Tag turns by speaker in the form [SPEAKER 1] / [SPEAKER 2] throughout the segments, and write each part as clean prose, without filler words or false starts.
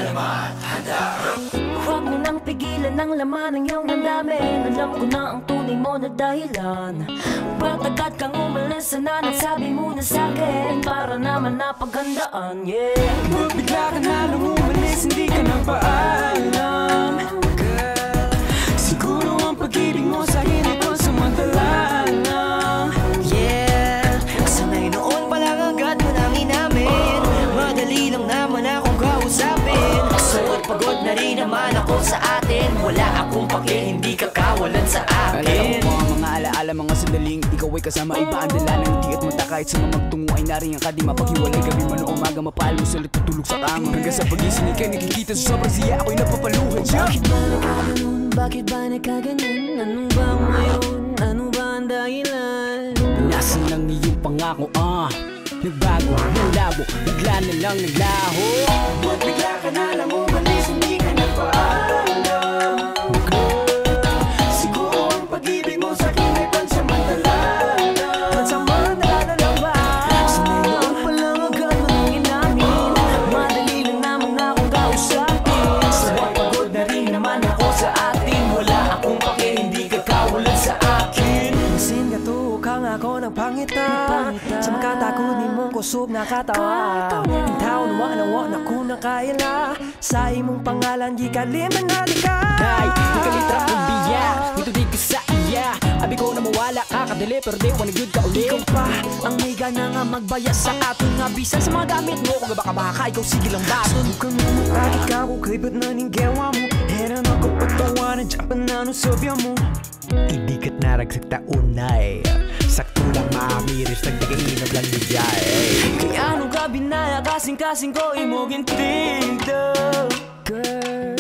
[SPEAKER 1] naman handa.
[SPEAKER 2] Huwag mo nang pigilan ang laman ng iyong damdamin. Alam ko na ang tunay mo na dahilan. Ba't agad kang umalis? Sana nagsabi mo na sa'kin para naman napaghandaan, yeah.
[SPEAKER 3] Ba't bigla ka na lang umalis? Hindi ka nagpaalam, girl. Siguro ang pag-ibig mo sa'kin ay pansamantala lang, yeah.
[SPEAKER 4] Sanay noon pa lang agad mo nang inamin. Madali lang naman akong kausapin. Suot pagod na rin naman ako sa atin. Wala akong pake, hindi ka kawalan sa akin.
[SPEAKER 3] Alam mo ang mga alaala, mga sandaling ikaw ay kasama, iba ang dala ng hindi at mata. Kahit sa mga magtungo ay nariyan ka, di mapaghiwalay. Gabi man o umaga, mapalo sa tutulog sa kama. Hanggang sa pag-ising ikay nakikita sa sobrang siya, ako'y napapaluhan siya.
[SPEAKER 2] Bakit ba nagkaganon? Bakit ba nagkaganon? Anong ba ngayon? Ano ba ang dahilan?
[SPEAKER 3] Nasaan ang iyong pangako, nagbago, nalabo, bigla na lang naglaho. Ba't bigla ka na lang umalis? Hindi ka nagpaalam, siguro ang pag-ibig mo sa'kin ay pansamantala.
[SPEAKER 2] Pansamantala na lang ba? Sanay noon pa lang agad mo nang inamin. Madali lang naman akong kausapin.
[SPEAKER 3] Sabay pagod na rin naman ako sa atin. Wala akong pake, hindi ka kawalan sa akin.
[SPEAKER 1] Masin ka to, kang ako ng pangitan. Sa makatakunin mong kusog na katawa. Ang tao nawa na kung nakaila. Sa imong pangalan, di kaliman na di ka.
[SPEAKER 3] Ay, ikalitra kong biya, ito di ka sa iya. Abi ko na mawala ka kadali, pero di wanag-good ka uli.
[SPEAKER 1] Ikaw pa, ang may gana nga magbaya sa aton nga bisan. Sa mga damit mo, kung baka ikaw sige lang baton. Bukan mo makakit ka ko, kay ba't na ninggewa mo. Hera na kapatawanan, dyan pa na nung sobya mo.
[SPEAKER 5] Idikat na ragsakta unay. Sakto lang maamiris, nagdagainom lang bigay.
[SPEAKER 2] Kaya anong gabi na kasing-kasing ko imugin tinto, girl.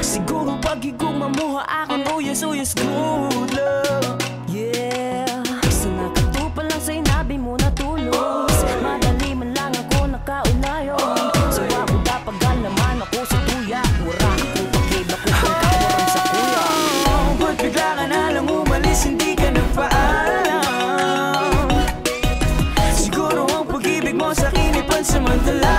[SPEAKER 2] Siguro pag-igugma mo akong uyas-uyas good love, yeah. Sa nakatupa lang sa inabi mo na tulos. Madali man lang ako nakaunayon. So ako dapat galaman ako sa tuya. Wala ako pag-iba ko kung kawaran sa kuya.
[SPEAKER 3] Ba't bigla ka na lang umalis, hindi ka nagpaalam. Siguro ang pag-ibig mo sa'kin ay pansamantala.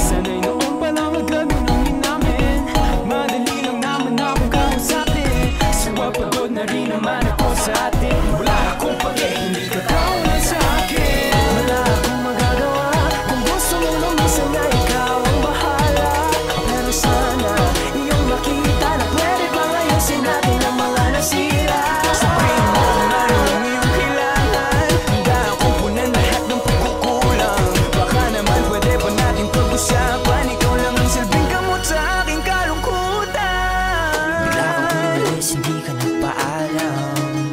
[SPEAKER 3] Sanay noon pa lang agad mo nang inamin. Madali lang naman akong kausapin. Sawa pagod na rin naman ako sa atin. Wala akong pake, hindi ka kawalan sa akin.
[SPEAKER 1] Wala akong magagawa. Kung gusto mo nung minsan na ikaw ang bahala. Pero sana iyong makita na pwede bang ayusin natin ang mga nasira.
[SPEAKER 3] Sabihin mo kung ano ang iyong kailangan. Handa akong punan lahat ng pagkukulang. Baka naman pwede pa natin pag-usapan. Ikaw lang ang silbing gamot sa aking kalungkutan.
[SPEAKER 4] Bigla kang umalis, hindi ka nagpaalam.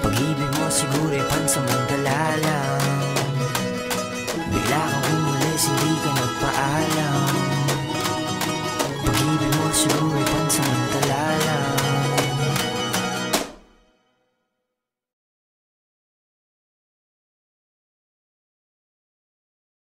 [SPEAKER 4] Pag-ibig mo siguro ay pansamantala lang. Bigla kang umalis, hindi ka nagpaalam. Pag-ibig mo siguro ay pansamantala